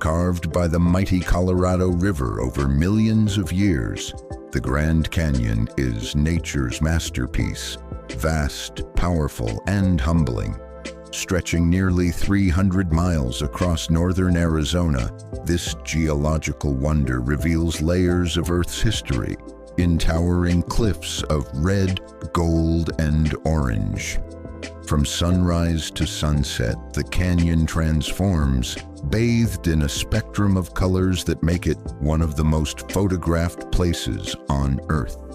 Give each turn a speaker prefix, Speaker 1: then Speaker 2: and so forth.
Speaker 1: carved by the mighty Colorado River over millions of years, the Grand Canyon is nature's masterpiece, vast, powerful, and humbling. Stretching nearly 300 miles across northern Arizona, this geological wonder reveals layers of Earth's history in towering cliffs of red, gold, and orange. From sunrise to sunset, the canyon transforms, bathed in a spectrum of colors that make it one of the most photographed places on Earth.